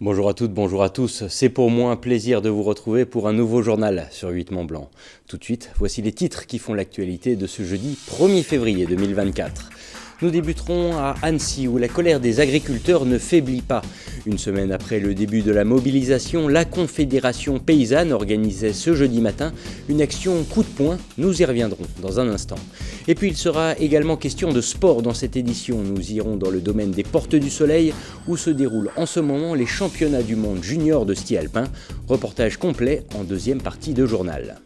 Bonjour à toutes, bonjour à tous. C'est pour moi un plaisir de vous retrouver pour un nouveau journal sur 8 Mont Blanc. Tout de suite, voici les titres qui font l'actualité de ce jeudi 1er février 2024. Nous débuterons à Annecy où la colère des agriculteurs ne faiblit pas. Une semaine après le début de la mobilisation, la Confédération paysanne organisait ce jeudi matin une action coup de poing. Nous y reviendrons dans un instant. Et puis il sera également question de sport dans cette édition. Nous irons dans le domaine des Portes du Soleil où se déroulent en ce moment les championnats du monde junior de ski alpin. Reportage complet en deuxième partie de journal.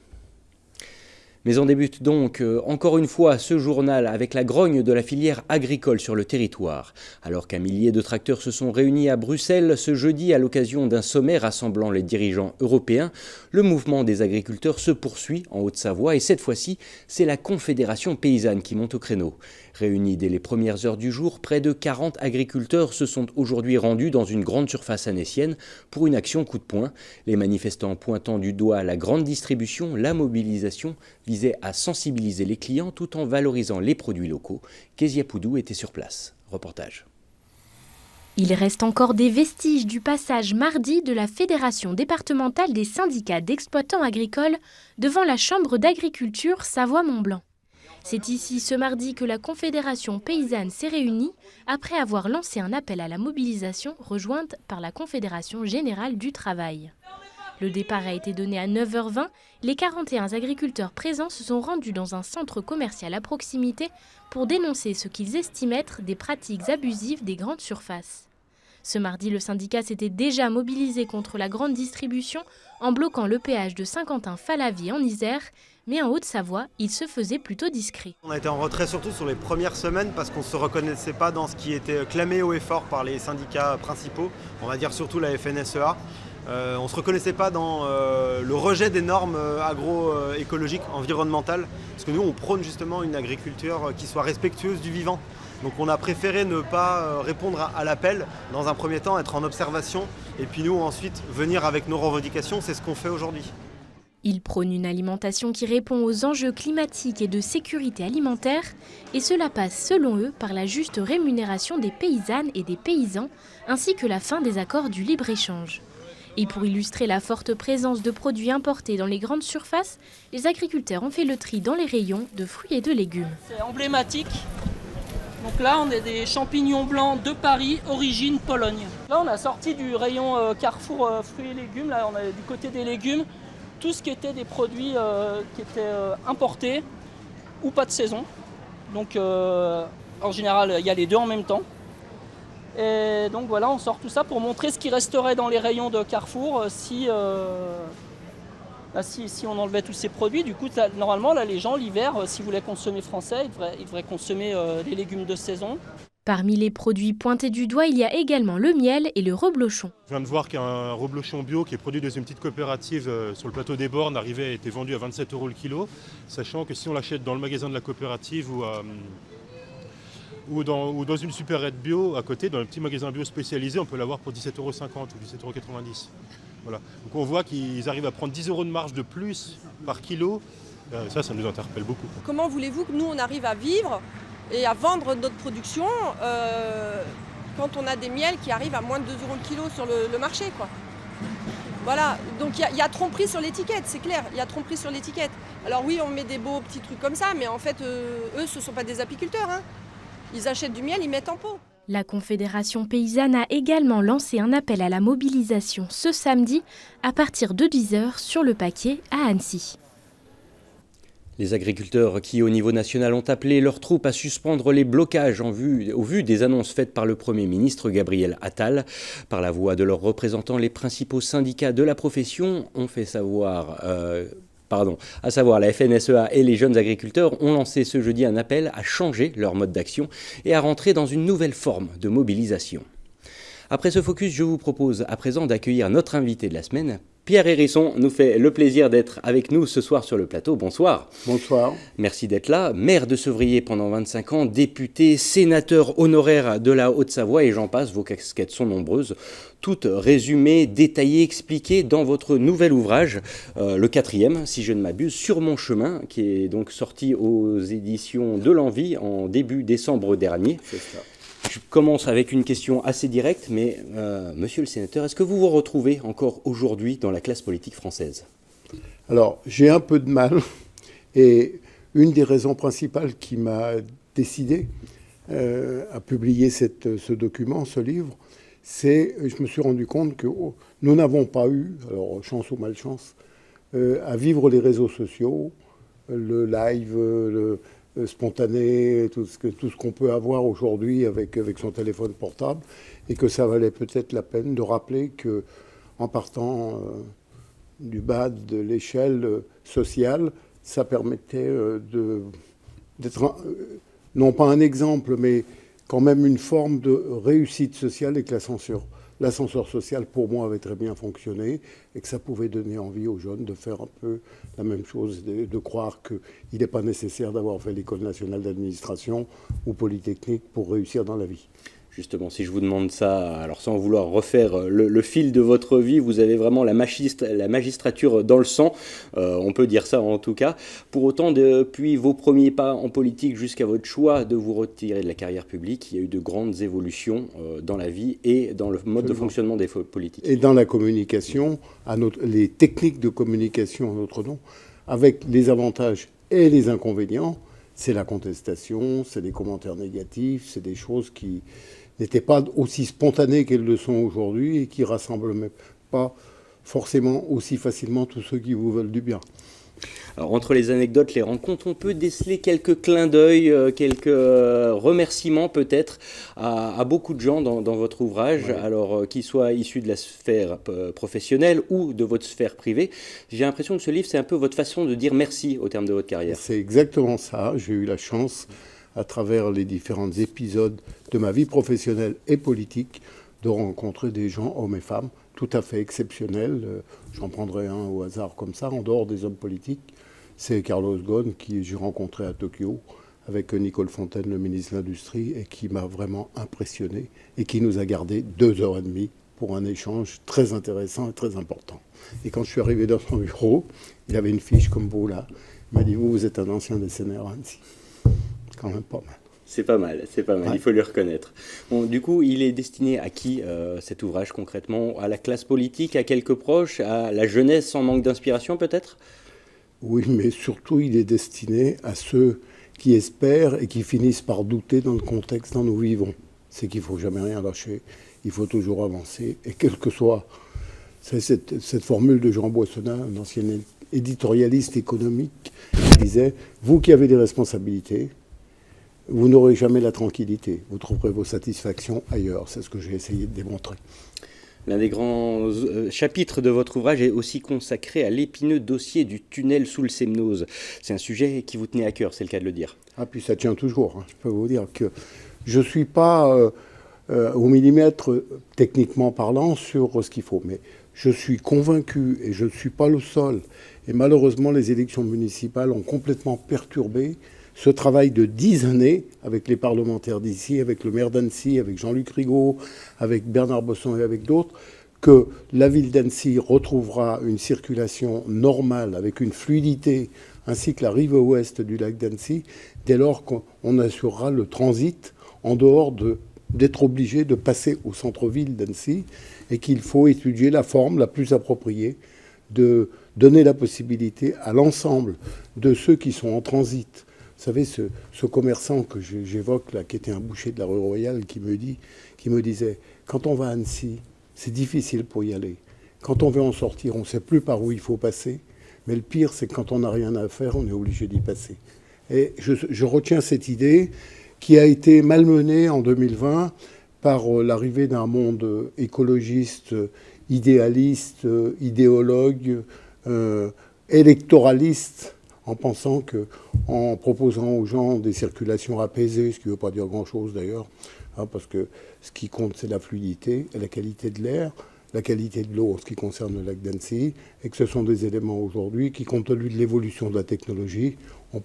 Mais on débute donc encore une fois ce journal avec la grogne de la filière agricole sur le territoire. Alors qu'un millier de tracteurs se sont réunis à Bruxelles ce jeudi à l'occasion d'un sommet rassemblant les dirigeants européens, le mouvement des agriculteurs se poursuit en Haute-Savoie et cette fois-ci, c'est la Confédération paysanne qui monte au créneau. Réunis dès les premières heures du jour, près de 40 agriculteurs se sont aujourd'hui rendus dans une grande surface annécienne pour une action coup de poing. Les manifestants pointant du doigt la grande distribution, la mobilisation visait à sensibiliser les clients tout en valorisant les produits locaux. Kezia Poudou était sur place. Reportage. Il reste encore des vestiges du passage mardi de la Fédération départementale des syndicats d'exploitants agricoles devant la Chambre d'agriculture Savoie-Mont-Blanc. C'est ici ce mardi que la Confédération paysanne s'est réunie après avoir lancé un appel à la mobilisation rejointe par la Confédération générale du travail. Le départ a été donné à 9h20. Les 41 agriculteurs présents se sont rendus dans un centre commercial à proximité pour dénoncer ce qu'ils estiment être des pratiques abusives des grandes surfaces. Ce mardi, le syndicat s'était déjà mobilisé contre la grande distribution en bloquant le péage de Saint-Quentin-Fallavier en Isère, mais en Haute-Savoie, il se faisait plutôt discret. On a été en retrait surtout sur les premières semaines parce qu'on ne se reconnaissait pas dans ce qui était clamé haut et fort par les syndicats principaux, on va dire surtout la FNSEA. On ne se reconnaissait pas dans le rejet des normes agroécologiques, environnementales, parce que nous on prône justement une agriculture qui soit respectueuse du vivant. Donc on a préféré ne pas répondre à l'appel, dans un premier temps être en observation, et puis nous ensuite venir avec nos revendications, c'est ce qu'on fait aujourd'hui. Ils prônent une alimentation qui répond aux enjeux climatiques et de sécurité alimentaire, et cela passe selon eux par la juste rémunération des paysannes et des paysans, ainsi que la fin des accords du libre-échange. Et pour illustrer la forte présence de produits importés dans les grandes surfaces, les agriculteurs ont fait le tri dans les rayons de fruits et de légumes. C'est emblématique. Donc là, on a des champignons blancs de Paris, origine Pologne. Là, on a sorti du rayon Carrefour fruits et légumes. Là, on a du côté des légumes tout ce qui était des produits qui étaient importés ou pas de saison. Donc en général, il y a les deux en même temps. Et donc voilà, on sort tout ça pour montrer ce qui resterait dans les rayons de Carrefour si on enlevait tous ces produits. Du coup, normalement, là, les gens, l'hiver, s'ils voulaient consommer français, ils devraient consommer les légumes de saison. Parmi les produits pointés du doigt, il y a également le miel et le reblochon. Je viens de voir qu'un reblochon bio qui est produit dans une petite coopérative sur le plateau des Bornes a été vendu à 27 € le kilo, sachant que si on l'achète dans le magasin de la coopérative ou dans une supérette bio à côté, dans un petit magasin bio spécialisé, on peut l'avoir pour 17,50 € ou 17,90 €. Voilà. Donc on voit qu'ils arrivent à prendre 10 € de marge de plus par kilo. Ça nous interpelle beaucoup. Comment voulez-vous que nous on arrive à vivre et à vendre notre production quand on a des miels qui arrivent à moins de 2 € le kilo sur le marché, quoi. Voilà, donc il y a tromperie sur l'étiquette, c'est clair, il y a tromperie sur l'étiquette. Alors oui, on met des beaux petits trucs comme ça, mais en fait, eux, ce ne sont pas des apiculteurs, hein. Ils achètent du miel, ils mettent en pot. La Confédération paysanne a également lancé un appel à la mobilisation ce samedi à partir de 10h sur le Paquier à Annecy. Les agriculteurs qui, au niveau national, ont appelé leurs troupes à suspendre les blocages au vu des annonces faites par le Premier ministre Gabriel Attal. Par la voix de leurs représentants, les principaux syndicats de la profession ont fait savoir... à savoir la FNSEA et les jeunes agriculteurs, ont lancé ce jeudi un appel à changer leur mode d'action et à rentrer dans une nouvelle forme de mobilisation. Après ce focus, je vous propose à présent d'accueillir notre invité de la semaine. Pierre Hérisson nous fait le plaisir d'être avec nous ce soir sur le plateau. Bonsoir. Bonsoir. Merci d'être là. Maire de Sevrier pendant 25 ans, député, sénateur honoraire de la Haute-Savoie et j'en passe, vos casquettes sont nombreuses. Toutes résumées, détaillées, expliquées dans votre nouvel ouvrage, le 4e, si je ne m'abuse, Sur mon chemin, qui est donc sorti aux éditions de l'Envie en début décembre dernier. C'est ça. Je commence avec une question assez directe, mais monsieur le sénateur, est-ce que vous vous retrouvez encore aujourd'hui dans la classe politique française ? Alors, j'ai un peu de mal, et une des raisons principales qui m'a décidé à publier ce document, ce livre, c'est je me suis rendu compte que nous n'avons pas eu, alors chance ou malchance, à vivre les réseaux sociaux, le live, le spontané, tout ce qu'on peut avoir aujourd'hui avec son téléphone portable, et que ça valait peut-être la peine de rappeler que en partant du bas de l'échelle sociale, ça permettait d'être non pas un exemple, mais quand même une forme de réussite sociale, et que l'ascenseur social, pour moi, avait très bien fonctionné, et que ça pouvait donner envie aux jeunes de faire un peu la même chose, de croire qu'il n'est pas nécessaire d'avoir fait l'École nationale d'administration ou Polytechnique pour réussir dans la vie. Justement, si je vous demande ça, alors sans vouloir refaire le fil de votre vie, vous avez vraiment la magistrature dans le sang, on peut dire ça en tout cas. Pour autant, depuis vos premiers pas en politique jusqu'à votre choix de vous retirer de la carrière publique, il y a eu de grandes évolutions dans la vie et dans le mode de fonctionnement des politiques. Et dans la communication, les techniques de communication à notre nom, avec les avantages et les inconvénients, c'est la contestation, c'est des commentaires négatifs, c'est des choses qui n'étaient pas aussi spontanées qu'elles le sont aujourd'hui et qui ne rassemblent même pas forcément aussi facilement tous ceux qui vous veulent du bien. Alors, entre les anecdotes, les rencontres, on peut déceler quelques clins d'œil, quelques remerciements peut-être à beaucoup de gens dans votre ouvrage, ouais. Alors qu'ils soient issus de la sphère professionnelle ou de votre sphère privée. J'ai l'impression que ce livre, c'est un peu votre façon de dire merci au terme de votre carrière. C'est exactement ça. J'ai eu la chance, à travers les différents épisodes de ma vie professionnelle et politique, de rencontrer des gens, hommes et femmes, tout à fait exceptionnels. J'en prendrai un au hasard comme ça, en dehors des hommes politiques. C'est Carlos Ghosn, qui j'ai rencontré à Tokyo, avec Nicole Fontaine, le ministre de l'Industrie, et qui m'a vraiment impressionné, et qui nous a gardé 2h30 pour un échange très intéressant et très important. Et quand je suis arrivé dans son bureau, il avait une fiche comme vous là. Il m'a dit, vous êtes un ancien des CNR Annecy. Quand même pas mal. C'est pas mal, ouais. Il faut le reconnaître. Bon, du coup, il est destiné à qui cet ouvrage concrètement ? À la classe politique, à quelques proches, à la jeunesse en manque d'inspiration peut-être ? Oui, mais surtout il est destiné à ceux qui espèrent et qui finissent par douter dans le contexte dont nous vivons. C'est qu'il ne faut jamais rien lâcher, il faut toujours avancer, et quel que soit... C'est cette formule de Jean Boissonnat, un ancien éditorialiste économique, qui disait « Vous qui avez des responsabilités, vous n'aurez jamais la tranquillité. Vous trouverez vos satisfactions ailleurs. » C'est ce que j'ai essayé de démontrer. L'un des grands chapitres de votre ouvrage est aussi consacré à l'épineux dossier du tunnel sous le Semnoz. C'est un sujet qui vous tenait à cœur, c'est le cas de le dire. Ah, puis ça tient toujours. Je peux vous dire que je ne suis pas au millimètre, techniquement parlant, sur ce qu'il faut. Mais je suis convaincu, et je ne suis pas le seul, et malheureusement les élections municipales ont complètement perturbé ce travail de 10 années avec les parlementaires d'ici, avec le maire d'Annecy, avec Jean-Luc Rigaud, avec Bernard Bosson et avec d'autres, que la ville d'Annecy retrouvera une circulation normale avec une fluidité, ainsi que la rive ouest du lac d'Annecy, dès lors qu'on assurera le transit en dehors d'être obligé de passer au centre-ville d'Annecy, et qu'il faut étudier la forme la plus appropriée de donner la possibilité à l'ensemble de ceux qui sont en transit. Vous savez, ce commerçant que j'évoque là, qui était un boucher de la rue Royale, qui me disait, quand on va à Annecy, c'est difficile pour y aller. Quand on veut en sortir, on ne sait plus par où il faut passer. Mais le pire, c'est que quand on n'a rien à faire, on est obligé d'y passer. Et je retiens cette idée qui a été malmenée en 2020 par l'arrivée d'un monde écologiste, idéaliste, idéologue, électoraliste, en pensant qu'en proposant aux gens des circulations apaisées, ce qui ne veut pas dire grand-chose d'ailleurs, parce que ce qui compte, c'est la fluidité et la qualité de l'air, la qualité de l'eau en ce qui concerne le lac d'Annecy, et que ce sont des éléments aujourd'hui qui, compte tenu de l'évolution de la technologie, on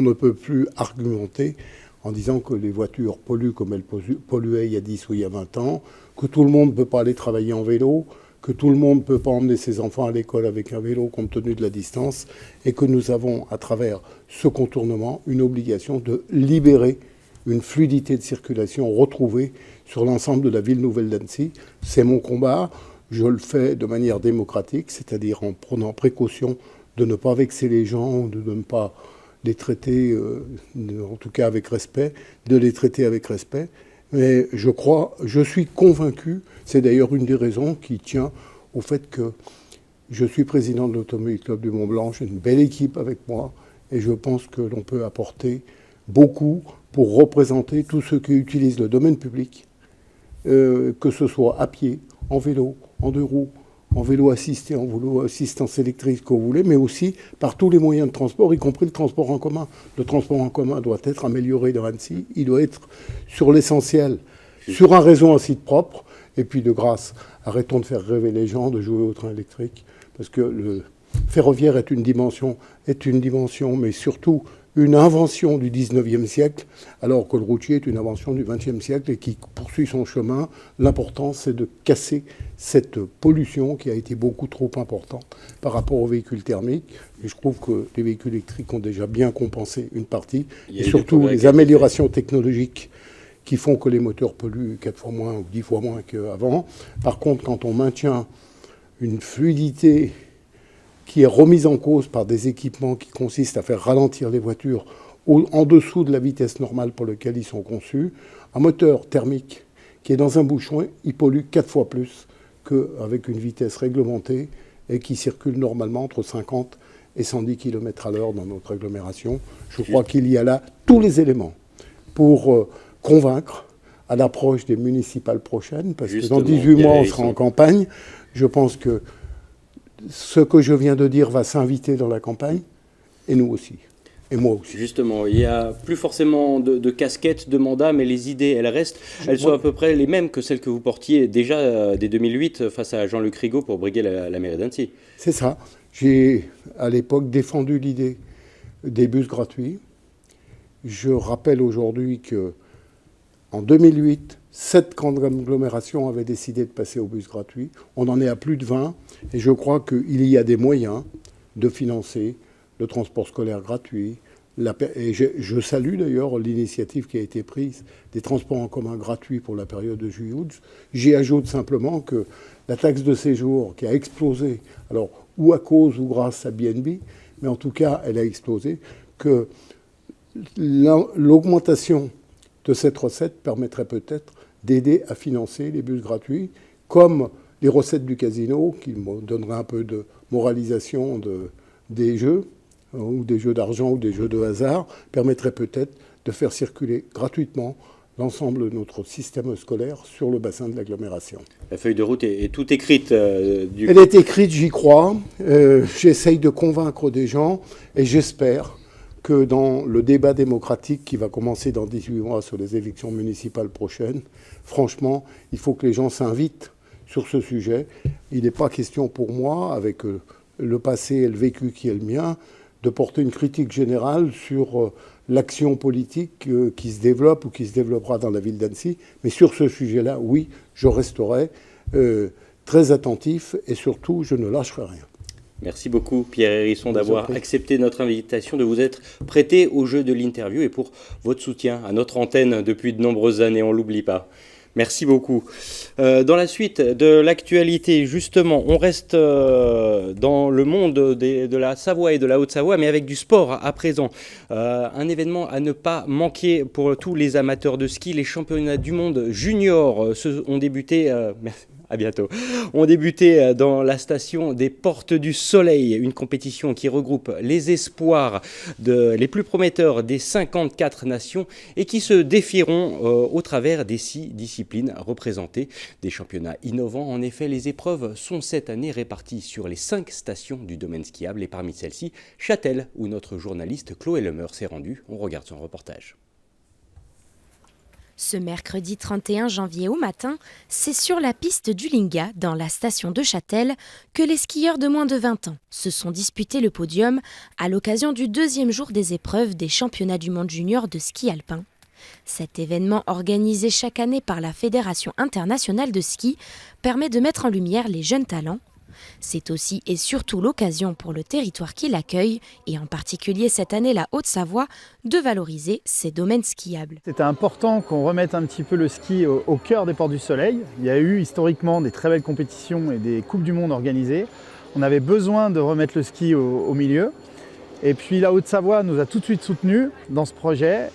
ne peut plus argumenter en disant que les voitures polluent comme elles polluaient il y a 10 ou il y a 20 ans, que tout le monde ne peut pas aller travailler en vélo, que tout le monde ne peut pas emmener ses enfants à l'école avec un vélo compte tenu de la distance, et que nous avons, à travers ce contournement, une obligation de libérer une fluidité de circulation retrouvée sur l'ensemble de la ville nouvelle d'Annecy. C'est mon combat. Je le fais de manière démocratique, c'est-à-dire en prenant précaution de ne pas vexer les gens, de ne pas les traiter, en tout cas avec respect, de les traiter avec respect. Mais je suis convaincu, c'est d'ailleurs une des raisons qui tient au fait que je suis président de l'Automobile Club du Mont-Blanc, j'ai une belle équipe avec moi, et je pense que l'on peut apporter beaucoup pour représenter tous ceux qui utilisent le domaine public, que ce soit à pied, en vélo, en deux roues, en vélo assisté, en vélo assistance électrique, que vous voulez, mais aussi par tous les moyens de transport, y compris le transport en commun. Le transport en commun doit être amélioré dans Annecy, il doit être sur l'essentiel, sur un réseau en site propre, et puis de grâce, arrêtons de faire rêver les gens de jouer au train électrique, parce que le ferroviaire est une dimension, mais surtout une invention du 19e siècle, alors que le routier est une invention du 20e siècle et qui poursuit son chemin. L'important, c'est de casser cette pollution qui a été beaucoup trop importante par rapport aux véhicules thermiques. Et je trouve que les véhicules électriques ont déjà bien compensé une partie. Et surtout, les améliorations technologiques qui font que les moteurs polluent 4 fois moins ou 10 fois moins qu'avant. Par contre, quand on maintient une fluidité qui est remise en cause par des équipements qui consistent à faire ralentir les voitures en dessous de la vitesse normale pour laquelle ils sont conçus. Un moteur thermique qui est dans un bouchon, il pollue 4 fois plus qu'avec une vitesse réglementée et qui circule normalement entre 50 et 110 km à l'heure dans notre agglomération. Je crois qu'il y a là tous les éléments pour convaincre à l'approche des municipales prochaines, parce que dans 18 mois, on sera en campagne. Je pense que ce que je viens de dire va s'inviter dans la campagne, et nous aussi, et moi aussi. Justement, il n'y a plus forcément de casquettes, de mandats, mais les idées, elles restent. Elles sont à peu près les mêmes que celles que vous portiez déjà dès 2008 face à Jean-Luc Rigaud pour briguer la mairie d'Annecy. C'est ça. J'ai, à l'époque, défendu l'idée des bus gratuits. Je rappelle aujourd'hui qu'en 2008, 7 grandes agglomérations avaient décidé de passer au bus gratuit. On en est à plus de 20. Et je crois qu'il y a des moyens de financer le transport scolaire gratuit. Et je salue d'ailleurs l'initiative qui a été prise des transports en commun gratuits pour la période de juillet-août. J'y ajoute simplement que la taxe de séjour qui a explosé, alors ou à cause ou grâce à BNB, mais en tout cas elle a explosé, que l'augmentation de cette recette permettrait peut-être d'aider à financer les bus gratuits, comme les recettes du casino, qui donneraient un peu de moralisation des jeux, ou des jeux d'argent ou des jeux de hasard, permettraient peut-être de faire circuler gratuitement l'ensemble de notre système scolaire sur le bassin de l'agglomération. La feuille de route est toute écrite. Elle est écrite, j'y crois. J'essaye de convaincre des gens et j'espère que dans le débat démocratique qui va commencer dans 18 mois sur les élections municipales prochaines, franchement, il faut que les gens s'invitent sur ce sujet. Il n'est pas question pour moi, avec le passé et le vécu qui est le mien, de porter une critique générale sur l'action politique qui se développe ou qui se développera dans la ville d'Annecy. Mais sur ce sujet-là, oui, je resterai très attentif et surtout, je ne lâcherai rien. Merci beaucoup Pierre Hérisson d'avoir accepté notre invitation, de vous être prêté au jeu de l'interview et pour votre soutien à notre antenne depuis de nombreuses années, on ne l'oublie pas. Merci beaucoup. Dans la suite de l'actualité, justement, on reste dans le monde de la Savoie et de la Haute-Savoie, mais avec du sport à présent. Un événement à ne pas manquer pour tous les amateurs de ski. Les championnats du monde junior ont débuté... À bientôt. On débutait dans la station des Portes du Soleil, une compétition qui regroupe les espoirs les plus prometteurs des 54 nations et qui se défieront au travers des 6 disciplines représentées. Des championnats innovants. En effet, les épreuves sont cette année réparties sur les 5 stations du domaine skiable et parmi celles-ci, Châtel, où notre journaliste Chloé Lemeur s'est rendue. On regarde son reportage. Ce mercredi 31 janvier au matin, c'est sur la piste du Linga, dans la station de Châtel, que les skieurs de moins de 20 ans se sont disputés le podium à l'occasion du 2e jour des épreuves des championnats du monde junior de ski alpin. Cet événement organisé chaque année par la Fédération internationale de ski permet de mettre en lumière les jeunes talents. C'est aussi et surtout l'occasion pour le territoire qui l'accueille, et en particulier cette année la Haute-Savoie, de valoriser ses domaines skiables. C'était important qu'on remette un petit peu le ski au cœur des Portes du Soleil. Il y a eu historiquement des très belles compétitions et des Coupes du Monde organisées. On avait besoin de remettre le ski au milieu. Et puis la Haute-Savoie nous a tout de suite soutenus dans ce projet.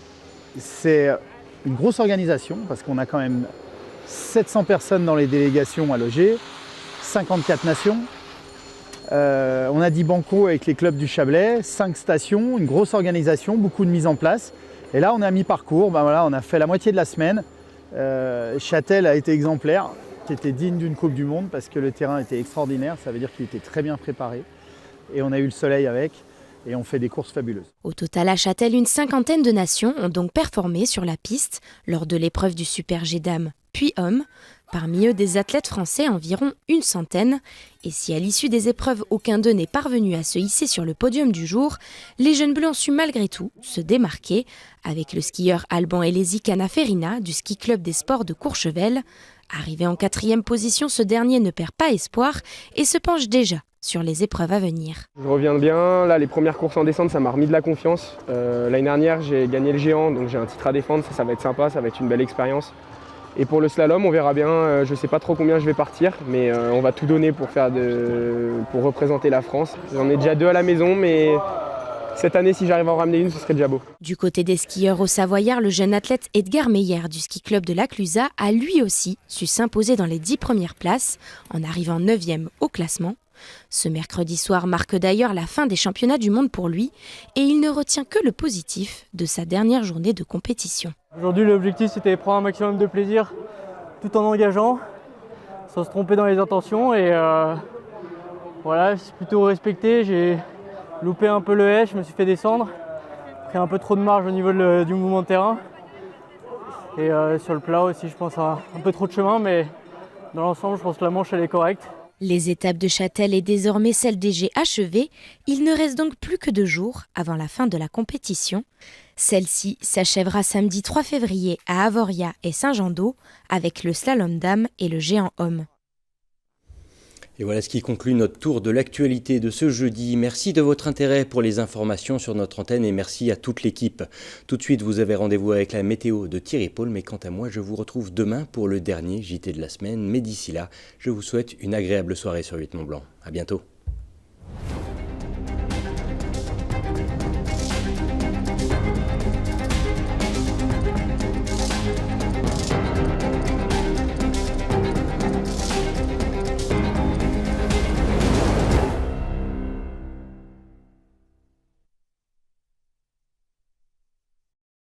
C'est une grosse organisation parce qu'on a quand même 700 personnes dans les délégations à loger, 54 nations. On a dit banco avec les clubs du Chablais, 5 stations, une grosse organisation, beaucoup de mise en place. Et là on est à mi-parcours, on a fait la moitié de la semaine. Châtel a été exemplaire, c'était digne d'une Coupe du Monde parce que le terrain était extraordinaire, ça veut dire qu'il était très bien préparé. Et on a eu le soleil avec. Et on fait des courses fabuleuses. Au total, à Châtel, une cinquantaine de nations ont donc performé sur la piste lors de l'épreuve du Super G Dames, puis hommes. Parmi eux, des athlètes français, environ une centaine. Et si à l'issue des épreuves, aucun d'eux n'est parvenu à se hisser sur le podium du jour, les jeunes bleus ont su malgré tout se démarquer avec le skieur Alban Elesi Canaferina du ski club des sports de Courchevel. Arrivé en 4e position, ce dernier ne perd pas espoir et se penche déjà sur les épreuves à venir. Je reviens bien, là les premières courses en descente ça m'a remis de la confiance. L'année dernière j'ai gagné le géant donc j'ai un titre à défendre, ça va être sympa, ça va être une belle expérience. Et pour le slalom on verra bien, je ne sais pas trop combien je vais partir mais on va tout donner pour représenter la France. J'en ai déjà 2 à la maison mais cette année si j'arrive à en ramener une ce serait déjà beau. Du côté des skieurs au Savoyard, le jeune athlète Edgar Meyer du ski club de la Clusaz a lui aussi su s'imposer dans les 10 premières places en arrivant 9e au classement. Ce mercredi soir marque d'ailleurs la fin des championnats du monde pour lui et il ne retient que le positif de sa dernière journée de compétition. Aujourd'hui l'objectif c'était de prendre un maximum de plaisir tout en engageant, sans se tromper dans les intentions et voilà, c'est plutôt respecté. J'ai loupé un peu le haie, je me suis fait descendre, pris un peu trop de marge au niveau du mouvement de terrain et sur le plat aussi je pense à un peu trop de chemin mais dans l'ensemble je pense que la manche elle est correcte. Les étapes de Châtel et désormais celle des G achevées, il ne reste donc plus que 2 jours avant la fin de la compétition. Celle-ci s'achèvera samedi 3 février à Avoria et Saint-Jean-d'Eau avec le slalom dame et le géant homme. Et voilà ce qui conclut notre tour de l'actualité de ce jeudi. Merci de votre intérêt pour les informations sur notre antenne et merci à toute l'équipe. Tout de suite, vous avez rendez-vous avec la météo de Thierry Paul, mais quant à moi, je vous retrouve demain pour le dernier JT de la semaine. Mais d'ici là, je vous souhaite une agréable soirée sur 8 Mont Blanc. À bientôt.